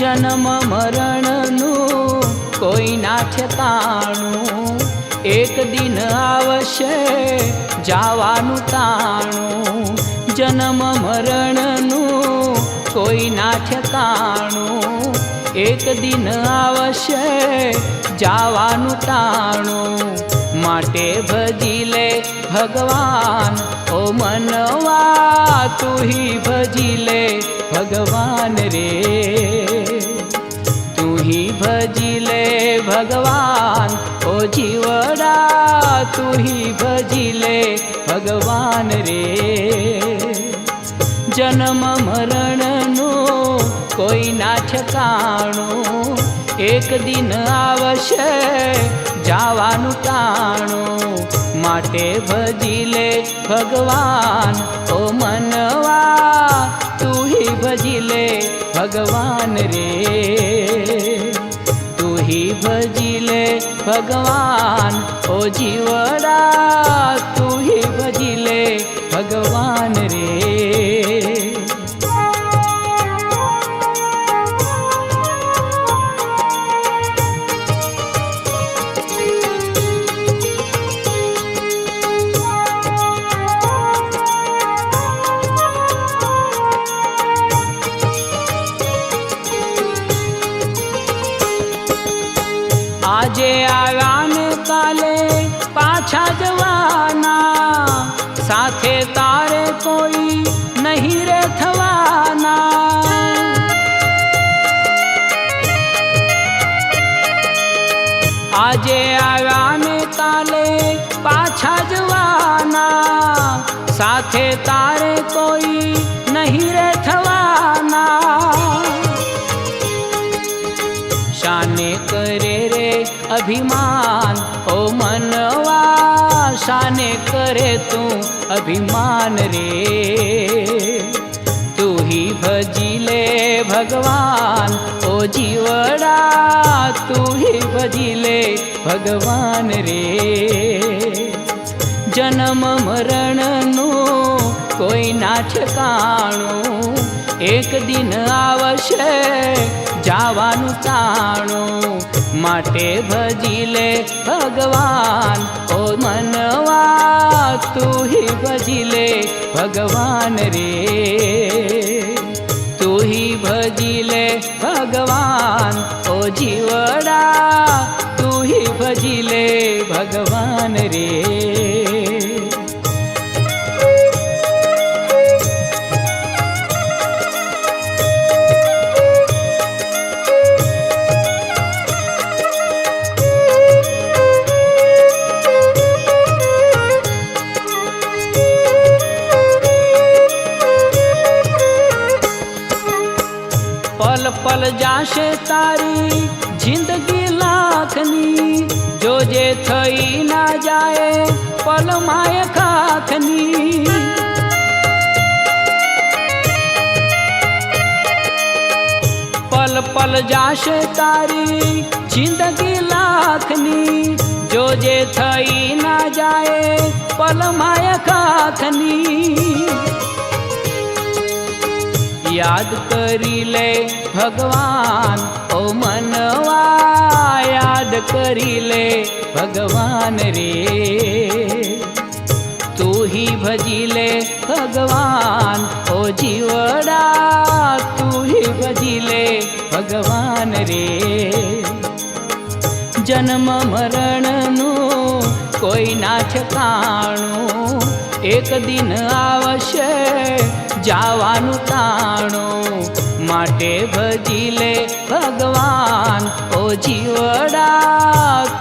जन्म मरणनु कोई ना ठेकाणु, एक दिन आवशे जावानु ताणु। जन्म मरणनु कोई ना ठेकाणु, एक दिन आवशे जावानु ताणु। माटे भजी ले भगवान ओ मनवा, तू ही भजी ले भगवान रे। तू ही भजी ले भगवान ओ जीवड़ा, तू ही भजी ले भगवान रे। जन्म मरणनु कोई ना ठेकाणु, एक दिन आवशे जावानु ताणु। माटे भजी ले भगवान ओ मनवा, तू ही भजी ले भगवान रे। तू ही भजी ले भगवान ओ जीवड़ा, तू ही भजी ले भगवान रे। आजे आव्या ने काले पाछा जवाना, साथे तारे कोई नहीं रे थवाना। आजे आव्या ने काले पाछा जवाना, साथे तारे कोई नहीं रे थवाना। शाने करे रे अभिमान ओ मनवा, शाने करे तू अभिमान रे। तू ही भजी ले भगवान ओ जीवड़ा, तू ही भजी ले भगवान रे। जन्म मरणनु कोई ना ठेकाणु, एक दिन आवशे जावानु ताणु। माटे भजी ले भगवान ओ मनवा, तू ही भजी ले भगवान रे। तू ही भजी ले भगवान ओ जीवड़ा, तू ही भजी ले भगवान रे। पल पल जाशे तारी जिंदगी लाखनी, जो जे थई ना जाए पल माय खाखनी। पल पल जाशे तारी जिंदगी लाखनी, जो जे थई ना जाए पल माय खाखनी। याद करी ले भगवान ओ मनवा, याद करी ले भगवान रे। तू ही भजी ले भगवान ओ जीवड़ा, तू ही भजी ले भगवान रे। जन्म मरणनु कोई ना ठेकाणु, एक दिन आवशे जावानु ताणु। माटे भजी ले भगवान ओ जीवड़ा,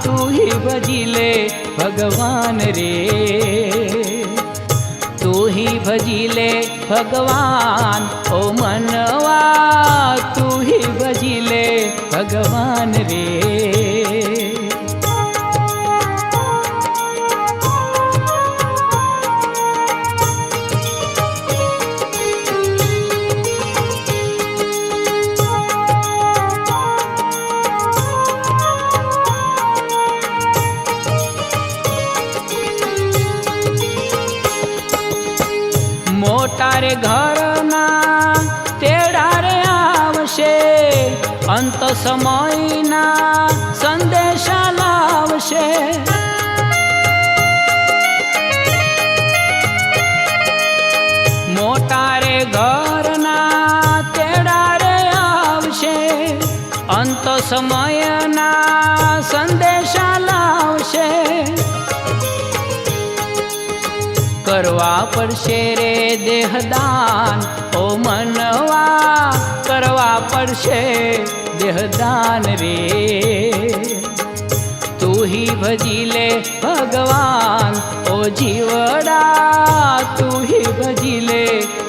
तू ही भजी ले भगवान रे। तू ही भजी ले भगवान ओ मनवा, तू ही भजी ले भगवान रे। मोटा रे घरना तेड़ा रे आवशे, સમયના સંદેશા લાવશે. મોટા રે ઘરના તેડા રે આવશે, અંત સમયના સંદેશા લાવશે. કરવા પડશે રે દેહદાન ઓ મનવા, કરવા પડશે દેહદાન રે. તું હી ભજી લે ભગવાન ઓ જીવડા, તું હી ભજી લે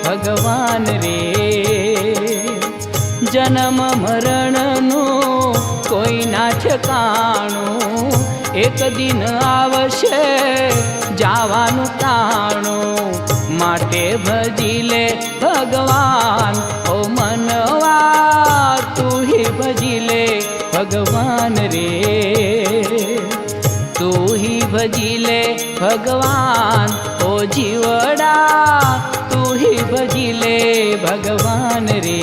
ભગવાન રે. જન્મ મરણનું કોઈ ના ઠેકાણું, એક દિન આવશે જાવાનું તાણું. માટે ભજી લે ભગવાન ઓ મનવા, તું હી ભજી લે ભગવાન રે. તું હી ભજી લે ભગવાન ઓ જીવડા, તું હી ભજી લે ભગવાન રે.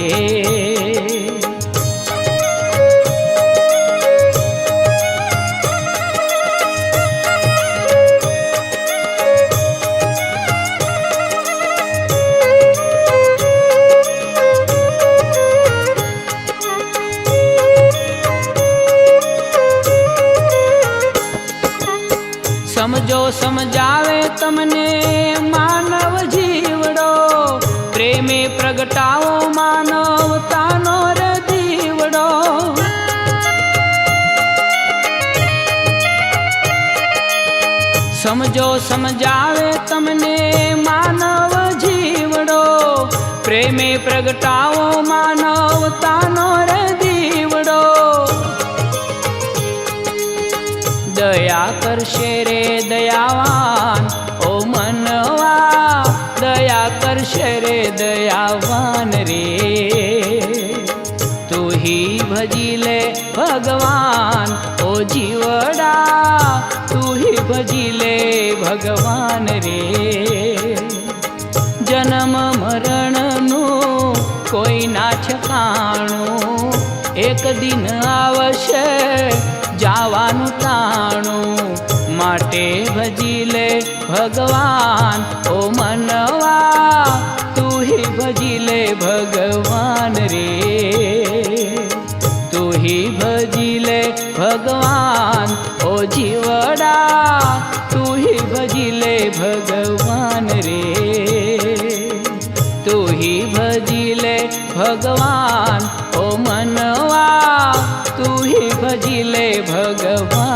સમજો સમજાવે તમને માનવ જીવડો, પ્રેમે પ્રગટાવો માનવતાનો રે દીવડો. સમજો સમજાવે તમને માનવ જીવડો, પ્રેમે પ્રગટાવો માનવતાનો રે દીવડો. દયા કરશે રે દયાવાન ઓ મનવા, દયા કરશે રે દયાવાન રે. તું હી ભજી લે ભગવાન ઓ જીવડા, તું હી ભજી લે ભગવાન રે. જન્મ મરણનું કોઈ ના ઠેકાણું, એક દિન આવશે જાવાનું તાણું. માટે ભજી લે ભગવાન ઓ મનવા, તું હી ભજી લે ભગવાન રે. તું હી ભજી લે ભગવાન ઓ જીવડા, તું હી ભજી લે ભગવાન રે. તું હી ભજી લે ભગવાન ઓ મનવા, તું હી ભજી લે ભગવાન